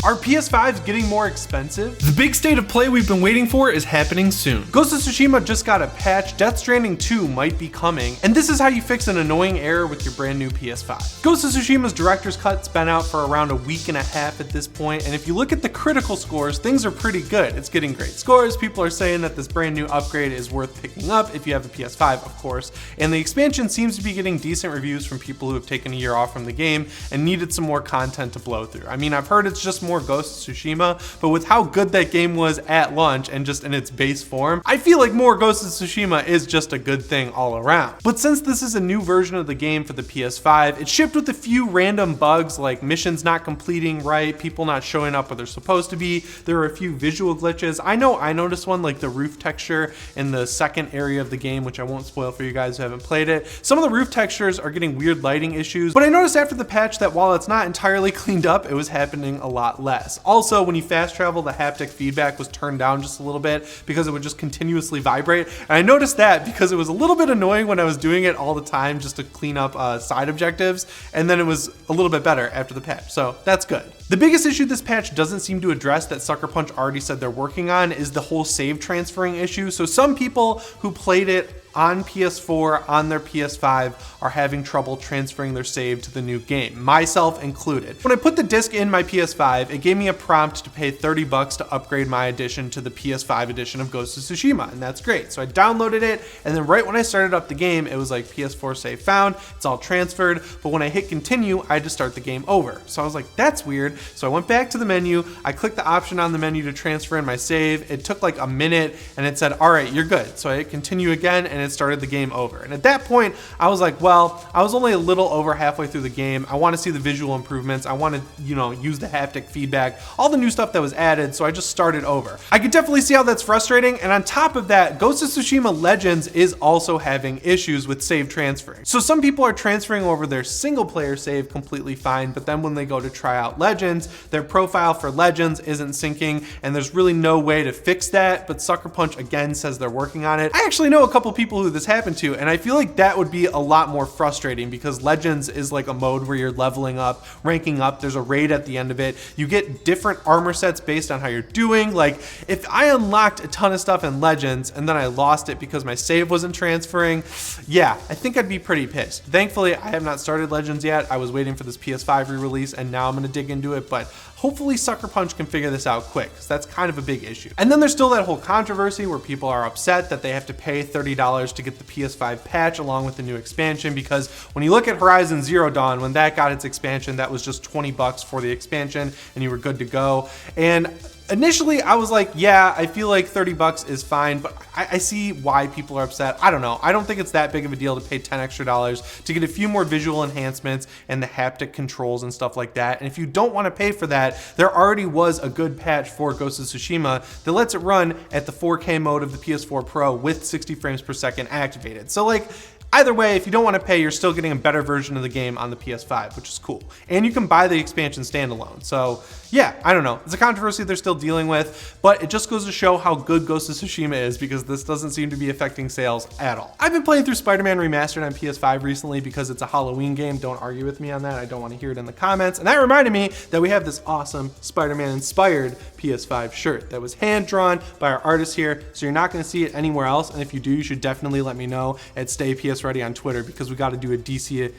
Are PS5s getting more expensive? The big state of play we've been waiting for is happening soon. Ghost of Tsushima just got a patch, Death Stranding 2 might be coming, and this is how you fix an annoying error with your brand new PS5. Ghost of Tsushima's director's cut's been out for around a week and a half at this point, and if you look at the critical scores, things are pretty good. It's getting great scores. People are saying that this brand new upgrade is worth picking up if you have a PS5, of course, and the expansion seems to be getting decent reviews from people who have taken a year off from the game and needed some more content to blow through. I mean, I've heard it's just more Ghost of Tsushima, but with how good that game was at launch and just in its base form, I feel like more Ghost of Tsushima is just a good thing all around. But since this is a new version of the game for the PS5, it shipped with a few random bugs like missions not completing right, people not showing up where they're supposed to be. There are a few visual glitches. I know I noticed one, like the roof texture in the second area of the game, which I won't spoil for you guys who haven't played it. Some of the roof textures are getting weird lighting issues, but I noticed after the patch that while it's not entirely cleaned up, it was happening a lot less. Also, when you fast travel, the haptic feedback was turned down just a little bit because it would just continuously vibrate. And I noticed that because it was a little bit annoying when I was doing it all the time just to clean up side objectives, and then it was a little bit better after the patch, so that's good. The biggest issue this patch doesn't seem to address that Sucker Punch already said they're working on is the whole save transferring issue. So some people who played it on PS4, on their PS5, are having trouble transferring their save to the new game, myself included. When I put the disc in my PS5, it gave me a prompt to pay $30 to upgrade my edition to the PS5 edition of Ghost of Tsushima, and that's great. So I downloaded it, and then right when I started up the game, it was like PS4 save found, it's all transferred, but when I hit continue, I had to start the game over. So I was like, that's weird. So I went back to the menu, I clicked the option on the menu to transfer in my save, it took like a minute, and it said, all right, you're good. So I hit continue again, and it started the game over. And at that point, I was like, well, I was only a little over halfway through the game. I want to see the visual improvements. I want to, use the haptic feedback, all the new stuff that was added. So I just started over. I could definitely see how that's frustrating. And on top of that, Ghost of Tsushima Legends is also having issues with save transferring. So some people are transferring over their single player save completely fine, but then when they go to try out Legends, their profile for Legends isn't syncing, and there's really no way to fix that. But Sucker Punch again says they're working on it. I actually know a couple people who this happened to, and I feel like that would be a lot more frustrating because Legends is like a mode where you're leveling up, ranking up, there's a raid at the end of it, you get different armor sets based on how you're doing. Like if I unlocked a ton of stuff in Legends and then I lost it because my save wasn't transferring, yeah, I think I'd be pretty pissed. Thankfully, I have not started Legends yet. I was waiting for this PS5 re-release and now I'm gonna dig into it, but hopefully Sucker Punch can figure this out quick, because that's kind of a big issue. And then there's still that whole controversy where people are upset that they have to pay $30 to get the PS5 patch along with the new expansion, because when you look at Horizon Zero Dawn, when that got its expansion, that was just $20 for the expansion and you were good to go. And initially, I was like, yeah, I feel like $30 is fine, but I see why people are upset. I don't know. I don't think it's that big of a deal to pay $10 extra to get a few more visual enhancements and the haptic controls and stuff like that. And if you don't want to pay for that, there already was a good patch for Ghost of Tsushima that lets it run at the 4K mode of the PS4 Pro with 60 frames per second activated. So like, either way, if you don't want to pay, you're still getting a better version of the game on the PS5, which is cool. And you can buy the expansion standalone. So yeah, I don't know. It's a controversy they're still dealing with, but it just goes to show how good Ghost of Tsushima is, because this doesn't seem to be affecting sales at all. I've been playing through Spider-Man Remastered on PS5 recently because it's a Halloween game. Don't argue with me on that. I don't want to hear it in the comments. And that reminded me that we have this awesome Spider-Man inspired PS5 shirt that was hand drawn by our artist here. So you're not going to see it anywhere else. And if you do, you should definitely let me know at PSReady on Twitter, because we got to do a DMCA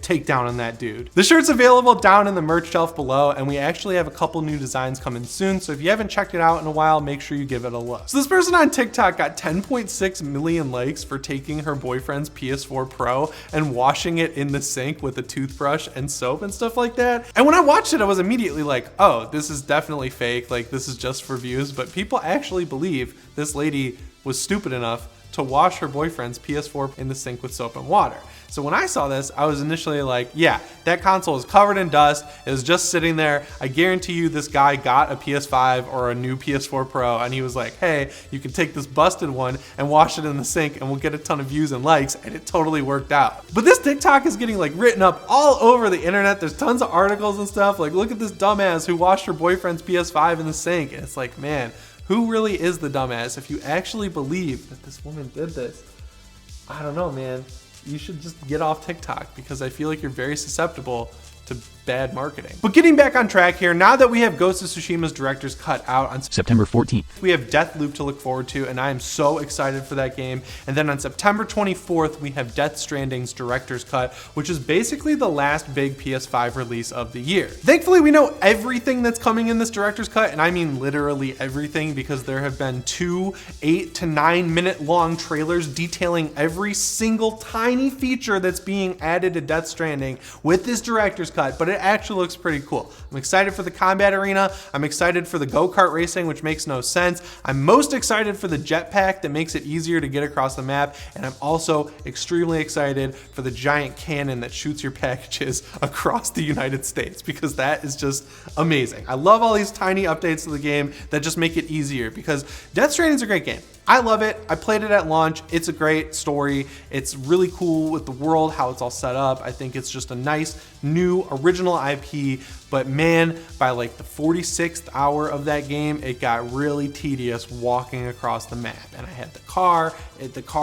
takedown on that dude. The shirt's available down in the merch shelf below, and we actually have a couple new designs coming soon. So if you haven't checked it out in a while, make sure you give it a look. So this person on TikTok got 10.6 million likes for taking her boyfriend's PS4 Pro and washing it in the sink with a toothbrush and soap and stuff like that. And when I watched it, I was immediately like, oh, this is definitely fake. Like, this is just for views. But people actually believe this lady was stupid enough to wash her boyfriend's PS4 in the sink with soap and water. So when I saw this, I was initially like, yeah, that console is covered in dust. It was just sitting there. I guarantee you this guy got a PS5 or a new PS4 Pro, and he was like, hey, you can take this busted one and wash it in the sink and we'll get a ton of views and likes, and it totally worked out. But this TikTok is getting like written up all over the internet. There's tons of articles and stuff. Like, look at this dumbass who washed her boyfriend's PS5 in the sink. And it's like, man, who really is the dumbass if you actually believe that this woman did this? I don't know, man. You should just get off TikTok, because I feel like you're very susceptible to bad marketing. But getting back on track here, now that we have Ghost of Tsushima's director's cut out on September 14th, we have Deathloop to look forward to, and I am so excited for that game. And then on September 24th, we have Death Stranding's director's cut, which is basically the last big PS5 release of the year. Thankfully, we know everything that's coming in this director's cut, and I mean literally everything, because there have been 2 8 to 9 minute long trailers detailing every single tiny feature that's being added to Death Stranding with this director's cut, but it actually looks pretty cool. I'm excited for the combat arena. I'm excited for the go-kart racing, which makes no sense. I'm most excited for the jetpack that makes it easier to get across the map, and I'm also extremely excited for the giant cannon that shoots your packages across the United States, because that is just amazing. I love all these tiny updates to the game that just make it easier, because Death Stranding is a great game. I love it. I played it at launch. It's a great story. It's really cool with the world, how it's all set up. I think it's just a nice, new, original IP, but man, by like the 46th hour of that game, it got really tedious walking across the map. And I had the car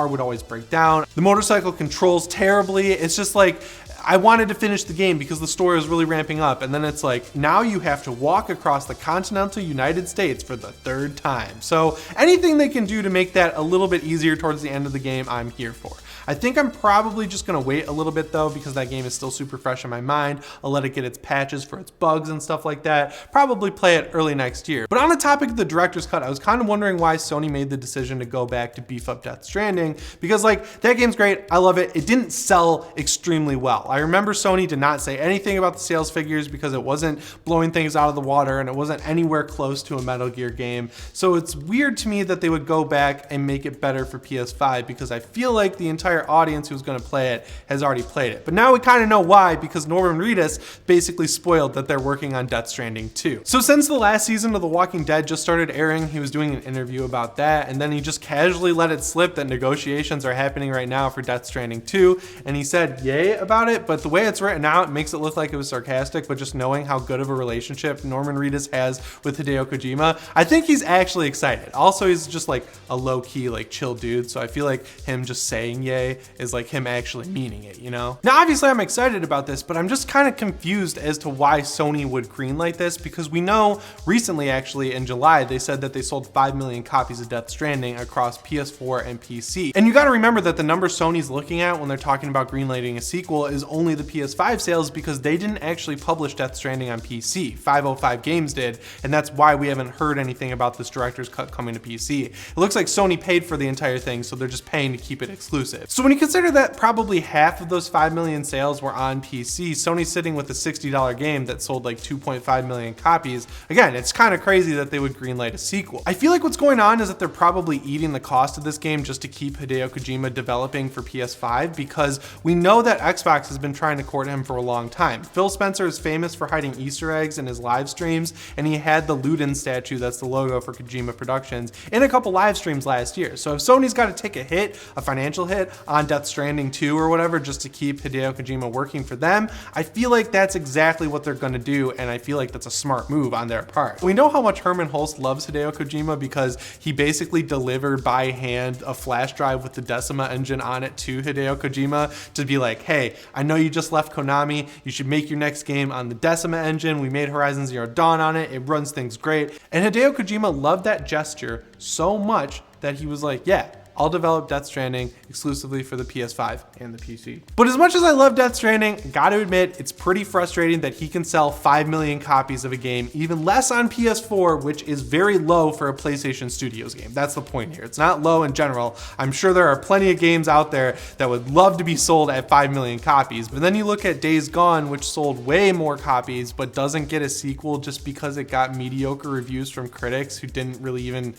would always break down. The motorcycle controls terribly. It's just like, I wanted to finish the game because the story was really ramping up, and then it's like, now you have to walk across the continental United States for the 3rd time. So anything they can do to make that a little bit easier towards the end of the game, I'm here for. I think I'm probably just gonna wait a little bit though, because that game is still super fresh in my mind. I'll let it get its patches for its bugs and stuff like that. Probably play it early next year. But on the topic of the director's cut, I was kind of wondering why Sony made the decision to go back to beef up Death Stranding, because like, that game's great, I love it. It didn't sell extremely well. I remember Sony did not say anything about the sales figures because it wasn't blowing things out of the water and it wasn't anywhere close to a Metal Gear game. So it's weird to me that they would go back and make it better for PS5, because I feel like the entire audience who's going to play it has already played it. But now we kind of know why, because Norman Reedus basically spoiled that they're working on Death Stranding 2. So since the last season of The Walking Dead just started airing, he was doing an interview about that, and then he just casually let it slip that negotiations are happening right now for Death Stranding 2, and he said yay about it, but the way it's written out, it makes it look like it was sarcastic, but just knowing how good of a relationship Norman Reedus has with Hideo Kojima, I think he's actually excited. Also, he's just like a low-key, like chill dude, so I feel like him just saying yay is like him actually meaning it, you know? Now, obviously I'm excited about this, but I'm just kind of confused as to why Sony would greenlight this, because we know recently, actually in July, they said that they sold 5 million copies of Death Stranding across PS4 and PC. And you gotta remember that the number Sony's looking at when they're talking about greenlighting a sequel is only the PS5 sales, because they didn't actually publish Death Stranding on PC. 505 Games did, and that's why we haven't heard anything about this director's cut coming to PC. It looks like Sony paid for the entire thing, so they're just paying to keep it exclusive. So when you consider that probably half of those 5 million sales were on PC, Sony's sitting with a $60 game that sold like 2.5 million copies. Again, it's kind of crazy that they would greenlight a sequel. I feel like what's going on is that they're probably eating the cost of this game just to keep Hideo Kojima developing for PS5, because we know that Xbox has been trying to court him for a long time. Phil Spencer is famous for hiding Easter eggs in his live streams, and he had the Luden statue, that's the logo for Kojima Productions, in a couple live streams last year. So if Sony's got to take a hit, a financial hit on Death Stranding 2 or whatever, just to keep Hideo Kojima working for them, I feel like that's exactly what they're gonna do, and I feel like that's a smart move on their part. We know how much Herman Hulst loves Hideo Kojima because he basically delivered by hand a flash drive with the Decima engine on it to Hideo Kojima to be like, hey, I know you just left Konami, you should make your next game on the Decima engine. We made Horizon Zero Dawn on it, it runs things great. And Hideo Kojima loved that gesture so much that he was like, yeah, I'll develop Death Stranding exclusively for the PS5 and the PC. But as much as I love Death Stranding, gotta admit, it's pretty frustrating that he can sell 5 million copies of a game, even less on PS4, which is very low for a PlayStation Studios game. That's the point here. It's not low in general. I'm sure there are plenty of games out there that would love to be sold at 5 million copies. But then you look at Days Gone, which sold way more copies, but doesn't get a sequel just because it got mediocre reviews from critics who didn't really even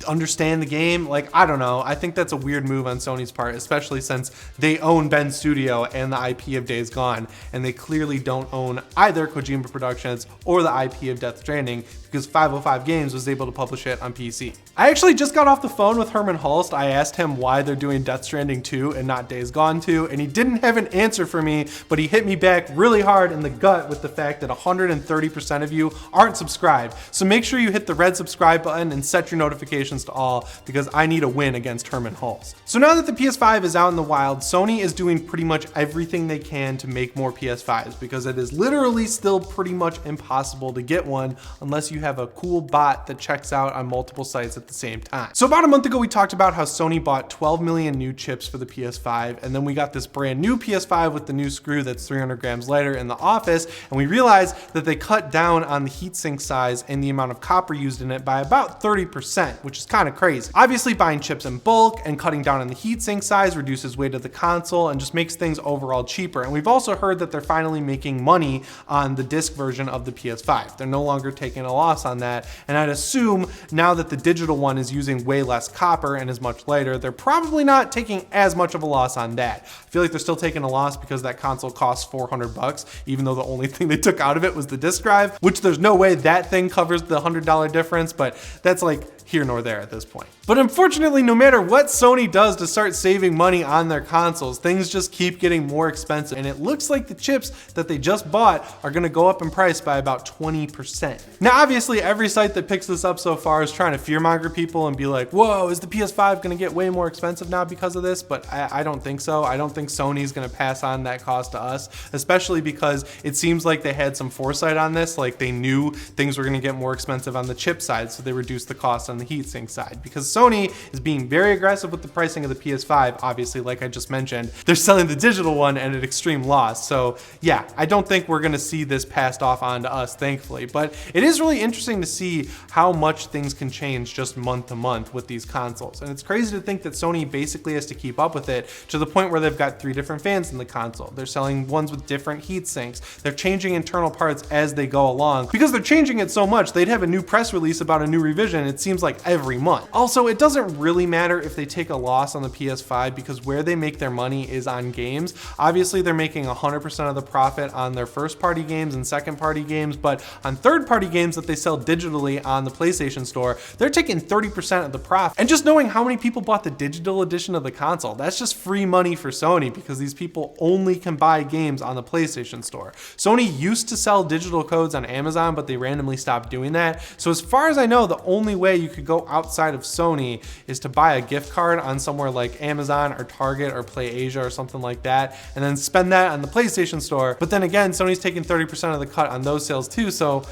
understand the game. Like, I don't know. I think that's a weird move on Sony's part, especially since they own Ben's studio and the IP of Days Gone, and they clearly don't own either Kojima Productions or the IP of Death Stranding, because 505 Games was able to publish it on PC. I actually just got off the phone with Herman Hulst. I asked him why they're doing Death Stranding 2 and not Days Gone 2, and he didn't have an answer for me, but he hit me back really hard in the gut with the fact that 130% of you aren't subscribed. So make sure you hit the red subscribe button and set your notifications notifications to all because I need a win against Herman Hulst. So now that the PS5 is out in the wild, Sony is doing pretty much everything they can to make more PS5s because it is literally still pretty much impossible to get one unless you have a cool bot that checks out on multiple sites at the same time. So about a month ago, we talked about how Sony bought 12 million new chips for the PS5, and then we got this brand new PS5 with the new screw that's 300 grams lighter in the office, and we realized that they cut down on the heatsink size and the amount of copper used in it by about 30%, which is kind of crazy. Obviously, buying chips in bulk and cutting down on the heatsink size reduces weight of the console and just makes things overall cheaper. And we've also heard that they're finally making money on the disc version of the PS5. They're no longer taking a loss on that, and I'd assume now that the digital one is using way less copper and is much lighter, they're probably not taking as much of a loss on that. I feel like they're still taking a loss because that console costs $400, even though the only thing they took out of it was the disk drive, which there's no way that thing covers the $100 difference, but that's like here nor there at this point. But unfortunately, no matter what Sony does to start saving money on their consoles, things just keep getting more expensive. And it looks like the chips that they just bought are gonna go up in price by about 20%. Now, obviously, every site that picks this up so far is trying to fearmonger people and be like, whoa, is the PS5 gonna get way more expensive now because of this? But I don't think so. I don't think Sony's gonna pass on that cost to us, especially because it seems like they had some foresight on this. Like they knew things were gonna get more expensive on the chip side, so they reduced the cost on the heatsink side. Because Sony is being very aggressive with the pricing of the PS5, obviously, like I just mentioned. They're selling the digital one at an extreme loss. So yeah, I don't think we're gonna see this passed off on to us, thankfully. But it is really interesting to see how much things can change just month to month with these consoles. And it's crazy to think that Sony basically has to keep up with it to the point where they've got 3 different fans in the console. They're selling ones with different heat sinks. They're changing internal parts as they go along. Because they're changing it so much, they'd have a new press release about a new revision, it seems like every month. Also, it doesn't really matter if they take a loss on the PS5 because where they make their money is on games. Obviously, they're making 100% of the profit on their first party games and second party games, but on third party games that they sell digitally on the PlayStation Store, they're taking 30% of the profit. And just knowing how many people bought the digital edition of the console, that's just free money for Sony because these people only can buy games on the PlayStation Store. Sony used to sell digital codes on Amazon, but they randomly stopped doing that. So as far as I know, the only way you could go outside of Sony is to buy a gift card on somewhere like Amazon or Target or PlayAsia or something like that, and then spend that on the PlayStation Store. But then again, Sony's taking 30% of the cut on those sales too, so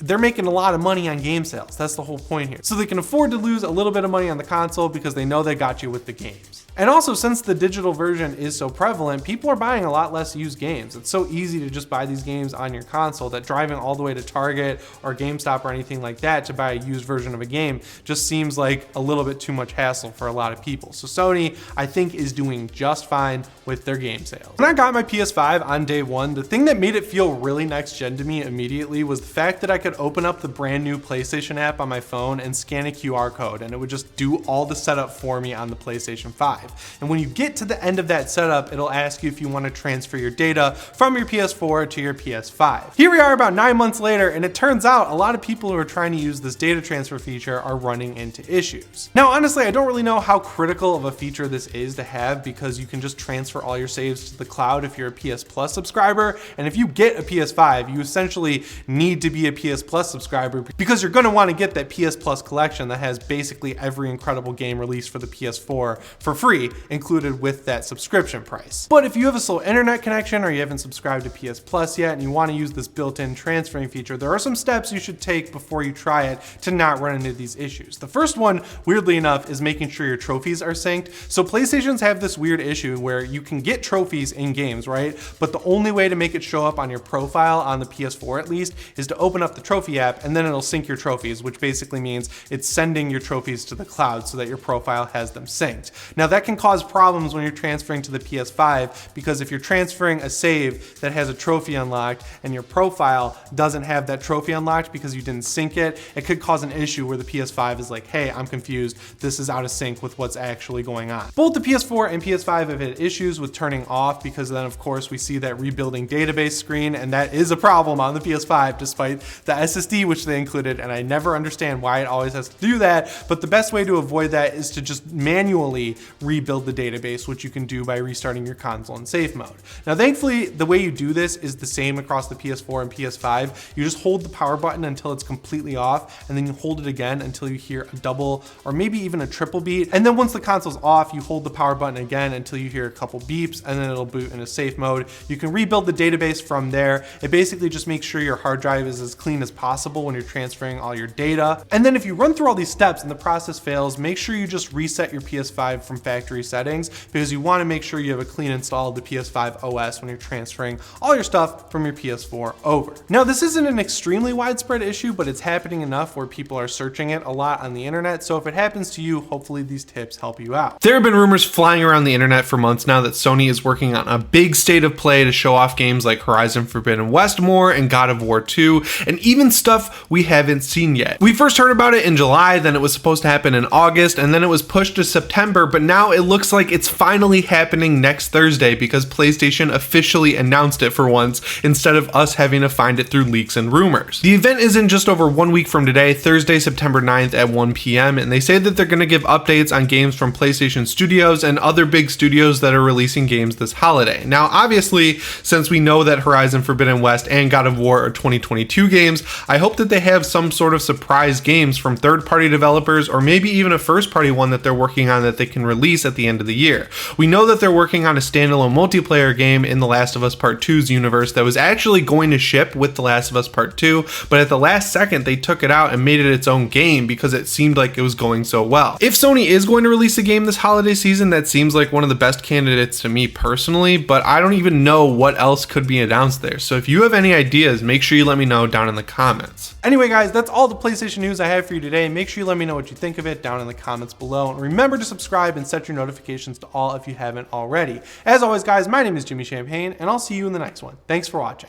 they're making a lot of money on game sales. That's the whole point here. So they can afford to lose a little bit of money on the console because they know they got you with the games. And also, since the digital version is so prevalent, people are buying a lot less used games. It's so easy to just buy these games on your console that driving all the way to Target or GameStop or anything like that to buy a used version of a game just seems like a little bit too much hassle for a lot of people. So Sony, I think, is doing just fine with their game sales. When I got my PS5 on day one, the thing that made it feel really next gen to me immediately was the fact that I could open up the brand new PlayStation app on my phone and scan a QR code, and it would just do all the setup for me on the PlayStation 5. And when you get to the end of that setup, it'll ask you if you want to transfer your data from your PS4 to your PS5. Here we are about 9 months later, and it turns out a lot of people who are trying to use this data transfer feature are running into issues. Now, honestly, I don't really know how critical of a feature this is to have because you can just transfer all your saves to the cloud if you're a PS Plus subscriber. And if you get a PS5, you essentially need to be a PS Plus subscriber because you're going to want to get that PS Plus collection that has basically every incredible game released for the PS4 for free, included with that subscription price. But if you have a slow internet connection or you haven't subscribed to PS Plus yet and you want to use this built-in transferring feature, there are some steps you should take before you try it to not run into these issues. The first one, weirdly enough, is making sure your trophies are synced. So PlayStations have this weird issue where you can get trophies in games, right? But the only way to make it show up on your profile, on the PS4 at least, is to open up the trophy app and then it'll sync your trophies, which basically means it's sending your trophies to the cloud so that your profile has them synced. Now that can cause problems when you're transferring to the PS5 because if you're transferring a save that has a trophy unlocked and your profile doesn't have that trophy unlocked because you didn't sync it, it could cause an issue where the PS5 is like, hey, I'm confused, this is out of sync with what's actually going on. Both the PS4 and PS5 have had issues with turning off because then of course we see that rebuilding database screen, and that is a problem on the PS5 despite the SSD which they included, and I never understand why it always has to do that, but the best way to avoid that is to just manually rebuild the database, which you can do by restarting your console in safe mode. Now, thankfully, the way you do this is the same across the PS4 and PS5. You just hold the power button until it's completely off, and then you hold it again until you hear a double or maybe even a triple beat. And then once the console's off, you hold the power button again until you hear a couple beeps, and then it'll boot into safe mode. You can rebuild the database from there. It basically just makes sure your hard drive is as clean as possible when you're transferring all your data. And then if you run through all these steps and the process fails, make sure you just reset your PS5 from factory settings, because you want to make sure you have a clean install of the PS5 OS when you're transferring all your stuff from your PS4 over. Now, this isn't an extremely widespread issue, but it's happening enough where people are searching it a lot on the internet. So if it happens to you, hopefully these tips help you out. There have been rumors flying around the internet for months now that Sony is working on a big state of play to show off games like Horizon Forbidden West more and God of War 2, and even stuff we haven't seen yet. We first heard about it in July, then it was supposed to happen in August, and then it was pushed to September, but now it looks like it's finally happening next Thursday because PlayStation officially announced it for once, instead of us having to find it through leaks and rumors. The event is in just over 1 week from today, Thursday, September 9th at 1 p.m., and they say that they're going to give updates on games from PlayStation Studios and other big studios that are releasing games this holiday. Now, obviously, since we know that Horizon Forbidden West and God of War are 2022 games, I hope that they have some sort of surprise games from third-party developers, or maybe even a first-party one that they're working on that they can release at the end of the year. We know that they're working on a standalone multiplayer game in The Last of Us Part 2's universe that was actually going to ship with The Last of Us Part 2, but at the last second they took it out and made it its own game because it seemed like it was going so well. If Sony is going to release a game this holiday season, that seems like one of the best candidates to me personally, but I don't even know what else could be announced there. So if you have any ideas, make sure you let me know down in the comments. Anyway, guys, that's all the PlayStation news I have for you today. Make sure you let me know what you think of it down in the comments below. And remember to subscribe and set your notifications to all if you haven't already. As always, guys, my name is Jimmy Champagne, and I'll see you in the next one. Thanks for watching.